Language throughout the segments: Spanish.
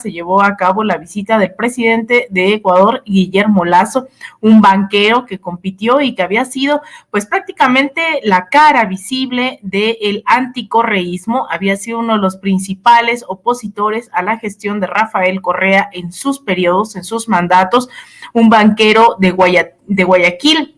se llevó a cabo la visita del presidente de Ecuador, Guillermo Lasso, un banquero que compitió y que había sido pues prácticamente la cara visible del anticorreísmo, había sido uno de los principales opositores a la gestión de Rafael Correa en sus periodos, en sus mandatos, un banquero de Guayaquil,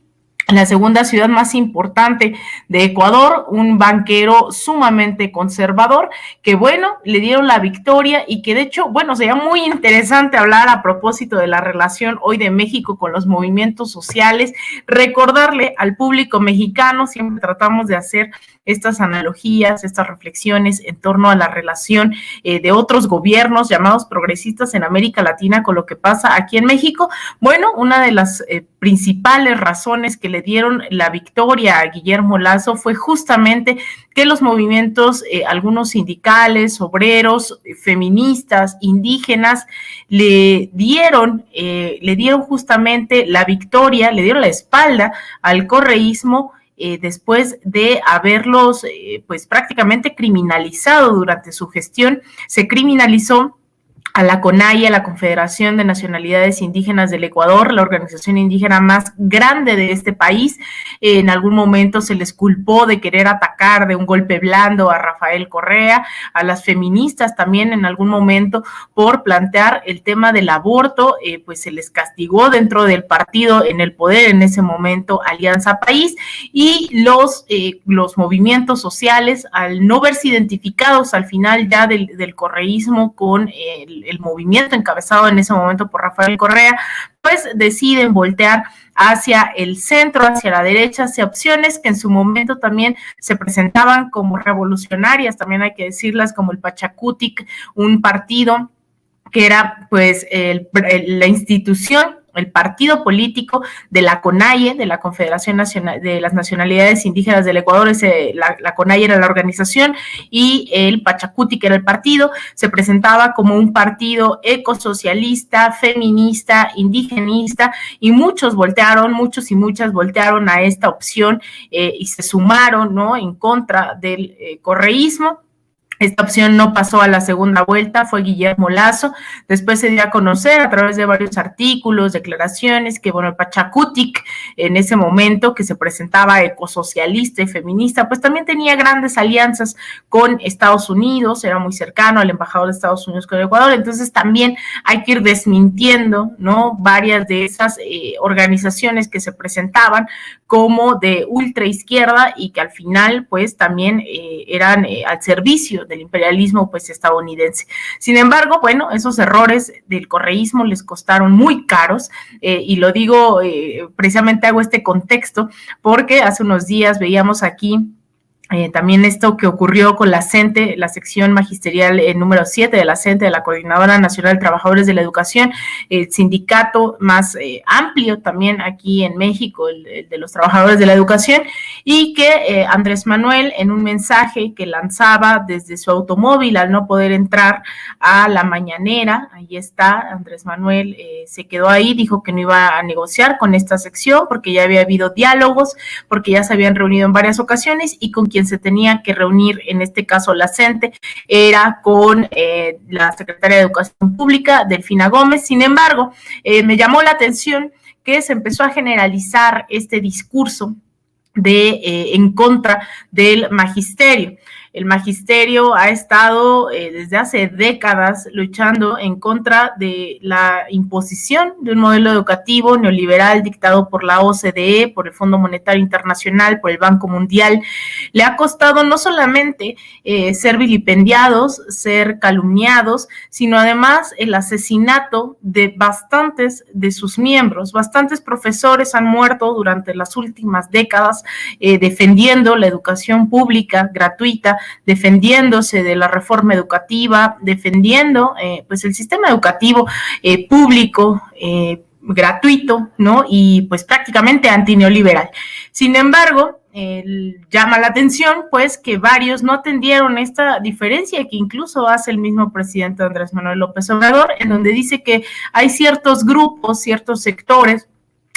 la segunda ciudad más importante de Ecuador, un banquero sumamente conservador, que bueno, le dieron la victoria y que de hecho, bueno, sería muy interesante hablar a propósito de la relación hoy de México con los movimientos sociales, recordarle al público mexicano, siempre tratamos de hacer estas analogías, estas reflexiones en torno a la relación de otros gobiernos llamados progresistas en América Latina con lo que pasa aquí en México. Bueno, una de las principales razones que le dieron la victoria a Guillermo Lasso fue justamente que los movimientos, algunos sindicales, obreros, feministas, indígenas, le dieron justamente la victoria, le dieron la espalda al correísmo, después de haberlos pues prácticamente criminalizado durante su gestión. Se criminalizó a la CONAIE, a la Confederación de Nacionalidades Indígenas del Ecuador, la organización indígena más grande de este país. En algún momento se les culpó de querer atacar de un golpe blando a Rafael Correa, a las feministas también en algún momento por plantear el tema del aborto, pues se les castigó dentro del partido en el poder en ese momento, Alianza País, y los movimientos sociales, al no verse identificados al final ya del correísmo con el movimiento encabezado en ese momento por Rafael Correa, pues deciden voltear hacia el centro, hacia la derecha, hacia opciones que en su momento también se presentaban como revolucionarias, también hay que decirlas, como el Pachacutic, un partido que era pues la institución, el partido político de la CONAIE, de la Confederación Nacional de las Nacionalidades Indígenas del Ecuador. La CONAIE era la organización y el Pachacutic, que era el partido, se presentaba como un partido ecosocialista, feminista, indigenista, y muchos y muchas voltearon a esta opción y se sumaron, ¿no?, en contra del correísmo. Esta opción no pasó a la segunda vuelta, fue Guillermo Lasso. Después se dio a conocer a través de varios artículos, declaraciones, que bueno, el Pachacutic en ese momento, que se presentaba ecosocialista y feminista, pues también tenía grandes alianzas con Estados Unidos, era muy cercano al embajador de Estados Unidos con el Ecuador. Entonces también hay que ir desmintiendo, ¿no?, varias de esas organizaciones que se presentaban como de ultraizquierda y que al final pues también eran al servicio del imperialismo pues estadounidense. Sin embargo, bueno, esos errores del correísmo les costaron muy caros, y lo digo, precisamente hago este contexto porque hace unos días veíamos aquí también esto que ocurrió con la CENTE, la sección magisterial número 7 de la CENTE, de la Coordinadora Nacional de Trabajadores de la Educación, el sindicato más amplio también aquí en México, el de los trabajadores de la educación, y que Andrés Manuel, en un mensaje que lanzaba desde su automóvil al no poder entrar a la mañanera, ahí está, Andrés Manuel se quedó ahí, dijo que no iba a negociar con esta sección porque ya había habido diálogos, porque ya se habían reunido en varias ocasiones y con quien se tenía que reunir, en este caso la CENTE, era con la secretaria de Educación Pública, Delfina Gómez. Sin embargo, me llamó la atención que se empezó a generalizar este discurso en contra del magisterio. El magisterio ha estado desde hace décadas luchando en contra de la imposición de un modelo educativo neoliberal dictado por la OCDE, por el Fondo Monetario Internacional, por el Banco Mundial. Le ha costado no solamente ser vilipendiados, ser calumniados, sino además el asesinato de bastantes de sus miembros. Bastantes profesores han muerto durante las últimas décadas defendiendo la educación pública gratuita, defendiéndose de la reforma educativa, defendiendo pues el sistema educativo público, gratuito, ¿no? Y pues prácticamente antineoliberal. Sin embargo, llama la atención pues que varios no atendieron esta diferencia que incluso hace el mismo presidente Andrés Manuel López Obrador, en donde dice que hay ciertos grupos, ciertos sectores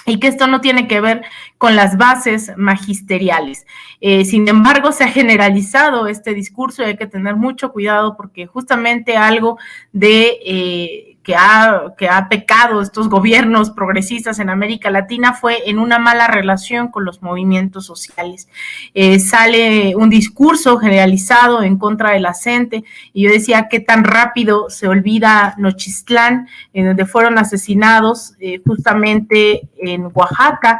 y que esto no tiene que ver con las bases magisteriales. Sin embargo, se ha generalizado este discurso y hay que tener mucho cuidado porque justamente algo de que ha pecado estos gobiernos progresistas en América Latina fue en una mala relación con los movimientos sociales. Sale un discurso generalizado en contra de la gente y yo decía qué tan rápido se olvida Nochistlán, en donde fueron asesinados justamente en Oaxaca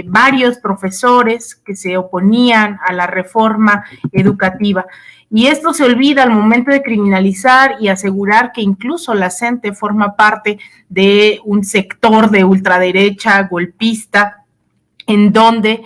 varios profesores que se oponían a la reforma educativa. Y esto se olvida al momento de criminalizar y asegurar que incluso la gente forma parte de un sector de ultraderecha golpista en donde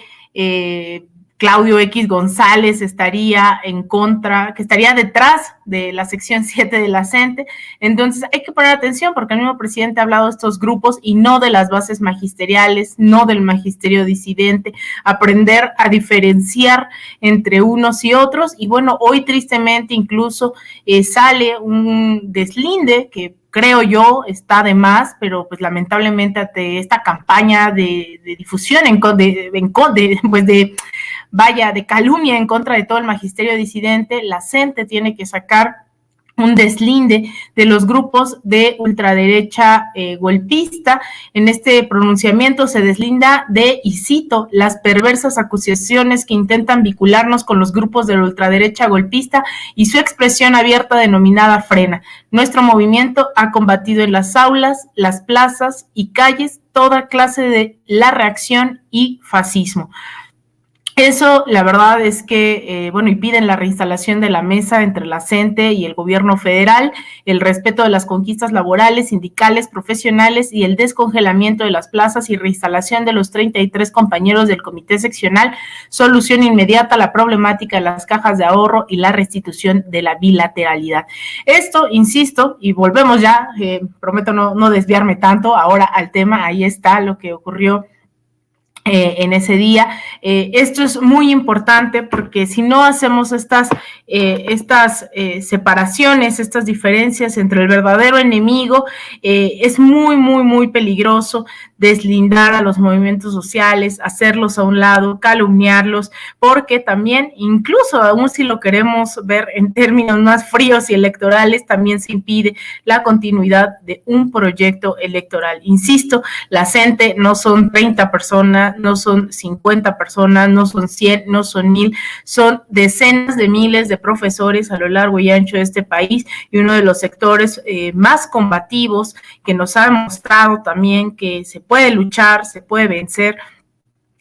Claudio X González estaría en contra, que estaría detrás de la sección 7 de la CENTE. Entonces hay que poner atención porque el mismo presidente ha hablado de estos grupos y no de las bases magisteriales, no del magisterio disidente, aprender a diferenciar entre unos y otros. Y bueno, hoy tristemente incluso sale un deslinde que creo yo está de más, pero pues lamentablemente ante esta campaña de difusión de calumnia en contra de todo el magisterio disidente, la CENTE tiene que sacar un deslinde de los grupos de ultraderecha golpista. En este pronunciamiento se deslinda de, y cito, las perversas acusaciones que intentan vincularnos con los grupos de la ultraderecha golpista y su expresión abierta denominada Frena. Nuestro movimiento ha combatido en las aulas, las plazas y calles toda clase de la reacción y fascismo. Eso, la verdad es que, y piden la reinstalación de la mesa entre la CENTE y el gobierno federal, el respeto de las conquistas laborales, sindicales, profesionales y el descongelamiento de las plazas y reinstalación de los 33 compañeros del comité seccional, solución inmediata a la problemática de las cajas de ahorro y la restitución de la bilateralidad. Esto, insisto, y volvemos ya, prometo no desviarme tanto ahora al tema, ahí está lo que ocurrió en ese día. Esto es muy importante porque si no hacemos estas separaciones, estas diferencias entre el verdadero enemigo, es muy, muy, muy peligroso deslindar a los movimientos sociales, hacerlos a un lado, calumniarlos, porque también, incluso aún si lo queremos ver en términos más fríos y electorales, también se impide la continuidad de un proyecto electoral. Insisto, la CENTE no son 30 personas, no son 50 personas, no son 100, no son 1000, son decenas de miles de profesores a lo largo y ancho de este país y uno de los sectores más combativos que nos ha demostrado también que se puede luchar, se puede vencer,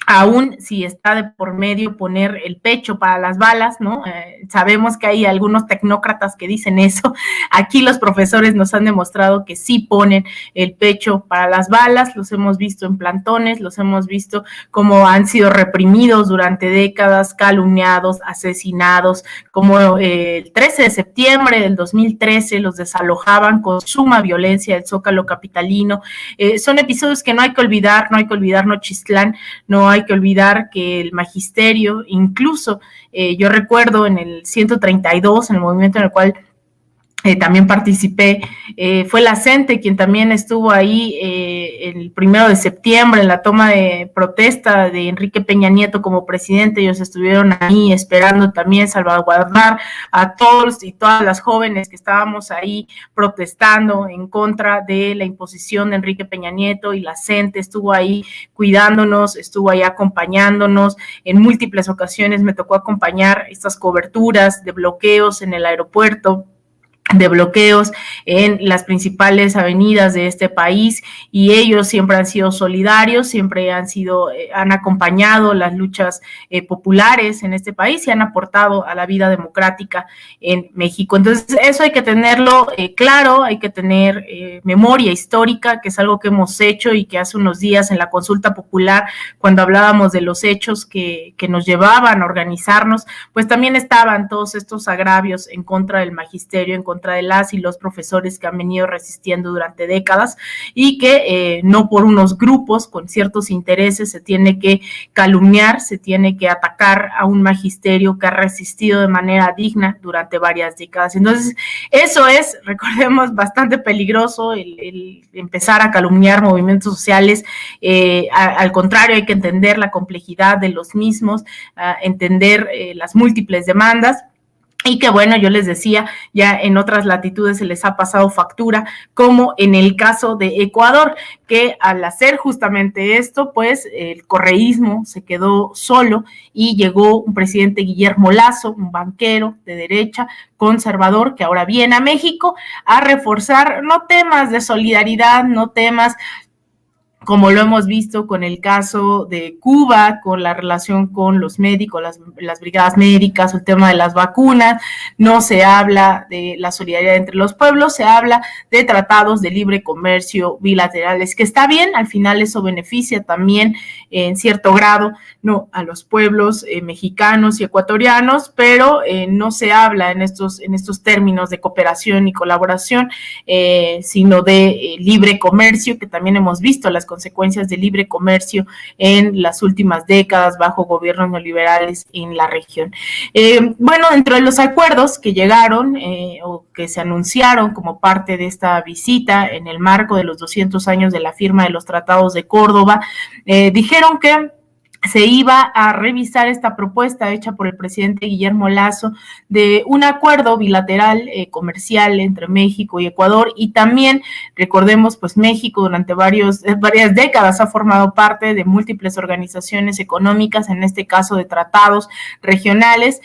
aún si está de por medio poner el pecho para las balas, ¿no? Sabemos que hay algunos tecnócratas que dicen eso. Aquí los profesores nos han demostrado que sí ponen el pecho para las balas, los hemos visto en plantones, los hemos visto como han sido reprimidos durante décadas, calumniados, asesinados, como el 13 de septiembre del 2013 los desalojaban con suma violencia del Zócalo capitalino. Son episodios que no hay que olvidar, no hay que olvidar Nochistlán, no hay que olvidar que el magisterio, incluso yo recuerdo en el 132, en el movimiento en el cual también participé, fue la CENTE quien también estuvo ahí el 1 de septiembre en la toma de protesta de Enrique Peña Nieto como presidente. Ellos estuvieron ahí esperando también salvaguardar a todos y todas las jóvenes que estábamos ahí protestando en contra de la imposición de Enrique Peña Nieto, y la CENTE estuvo ahí cuidándonos, estuvo ahí acompañándonos. En múltiples ocasiones me tocó acompañar estas coberturas de bloqueos en el aeropuerto, de bloqueos en las principales avenidas de este país, y ellos siempre han sido solidarios, siempre han acompañado las luchas populares en este país y han aportado a la vida democrática en México. Entonces eso hay que tenerlo claro, hay que tener memoria histórica, que es algo que hemos hecho y que hace unos días en la consulta popular, cuando hablábamos de los hechos que nos llevaban a organizarnos, pues también estaban todos estos agravios en contra del magisterio, en contra de las y los profesores que han venido resistiendo durante décadas y que no por unos grupos con ciertos intereses se tiene que calumniar, se tiene que atacar a un magisterio que ha resistido de manera digna durante varias décadas. Entonces, eso es, recordemos, bastante peligroso el empezar a calumniar movimientos sociales. Al contrario, hay que entender la complejidad de los mismos, entender las múltiples demandas. Y que bueno, yo les decía, ya en otras latitudes se les ha pasado factura, como en el caso de Ecuador, que al hacer justamente esto, pues el correísmo se quedó solo y llegó un presidente Guillermo Lasso, un banquero de derecha, conservador, que ahora viene a México a reforzar no temas de solidaridad, no temas como lo hemos visto con el caso de Cuba, con la relación con los médicos, las brigadas médicas, el tema de las vacunas. No se habla de la solidaridad entre los pueblos, se habla de tratados de libre comercio bilaterales, que está bien, al final eso beneficia también en cierto grado, no, a los pueblos mexicanos y ecuatorianos, pero no se habla en estos términos de cooperación y colaboración, sino de libre comercio, que también hemos visto las consecuencias del libre comercio en las últimas décadas bajo gobiernos neoliberales en la región. Bueno, dentro de los acuerdos que llegaron o que se anunciaron como parte de esta visita en el marco de los 200 años de la firma de los tratados de Córdoba, dijeron que se iba a revisar esta propuesta hecha por el presidente Guillermo Lasso de un acuerdo bilateral comercial entre México y Ecuador, y también recordemos, pues México durante varias décadas ha formado parte de múltiples organizaciones económicas, en este caso de tratados regionales,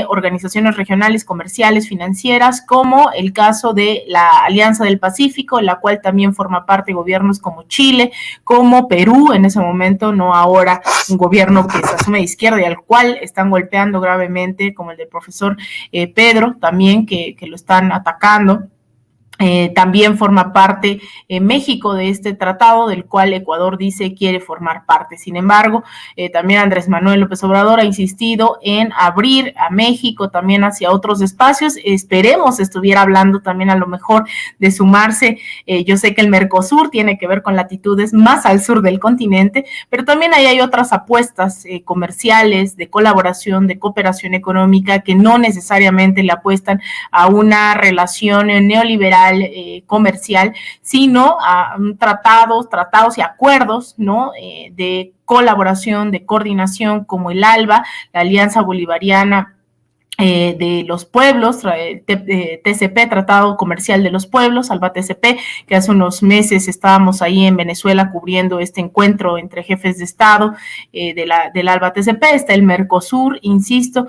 organizaciones regionales comerciales, financieras, como el caso de la Alianza del Pacífico, en la cual también forma parte gobiernos como Chile, como Perú, en ese momento, no ahora, un gobierno que se asume de izquierda y al cual están golpeando gravemente, como el del profesor Pedro, también que lo están atacando. También forma parte México de este tratado, del cual Ecuador dice quiere formar parte. Sin embargo, también Andrés Manuel López Obrador ha insistido en abrir a México también hacia otros espacios. Esperemos estuviera hablando también a lo mejor de sumarse. Yo sé que el Mercosur tiene que ver con latitudes más al sur del continente, pero también ahí hay otras apuestas comerciales, de colaboración, de cooperación económica, que no necesariamente le apuestan a una relación neoliberal comercial, sino a tratados y acuerdos, ¿no? De colaboración, de coordinación, como el ALBA, la Alianza Bolivariana de los Pueblos, TCP, Tratado Comercial de los Pueblos, ALBA TCP, que hace unos meses estábamos ahí en Venezuela cubriendo este encuentro entre jefes de Estado del ALBA TCP. Está el Mercosur, insisto,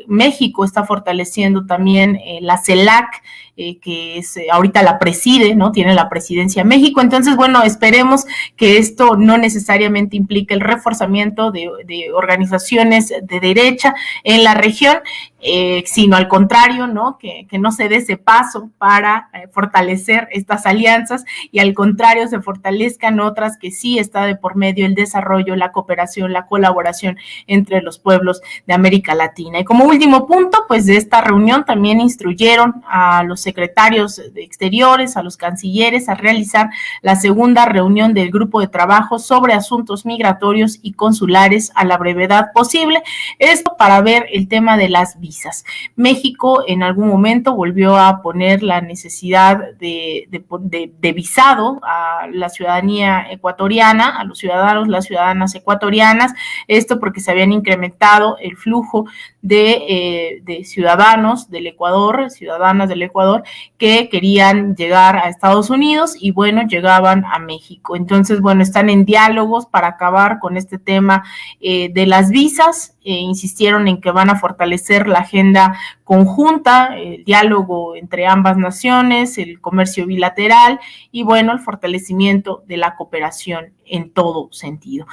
México está fortaleciendo también la CELAC, que es ahorita la preside, ¿no? Tiene la presidencia México. Entonces, bueno, esperemos que esto no necesariamente implique el reforzamiento de organizaciones de derecha en la región, sino al contrario, ¿no? Que no se dé ese paso para fortalecer estas alianzas y al contrario se fortalezcan otras que sí está de por medio el desarrollo, la cooperación, la colaboración entre los pueblos de América Latina. Y como último punto, pues de esta reunión también instruyeron a los secretarios de Exteriores, a los cancilleres, a realizar la segunda reunión del grupo de trabajo sobre asuntos migratorios y consulares a la brevedad posible. Esto para ver el tema de las visas. México en algún momento volvió a poner la necesidad de visado a la ciudadanía ecuatoriana, a los ciudadanos, las ciudadanas ecuatorianas, esto porque se habían incrementado el flujo de ciudadanos del Ecuador, ciudadanas del Ecuador, que querían llegar a Estados Unidos y bueno, llegaban a México. Entonces, bueno, están en diálogos para acabar con este tema de las visas. Insistieron en que van a fortalecer la agenda conjunta, el diálogo entre ambas naciones, el comercio bilateral y bueno, el fortalecimiento de la cooperación en todo sentido.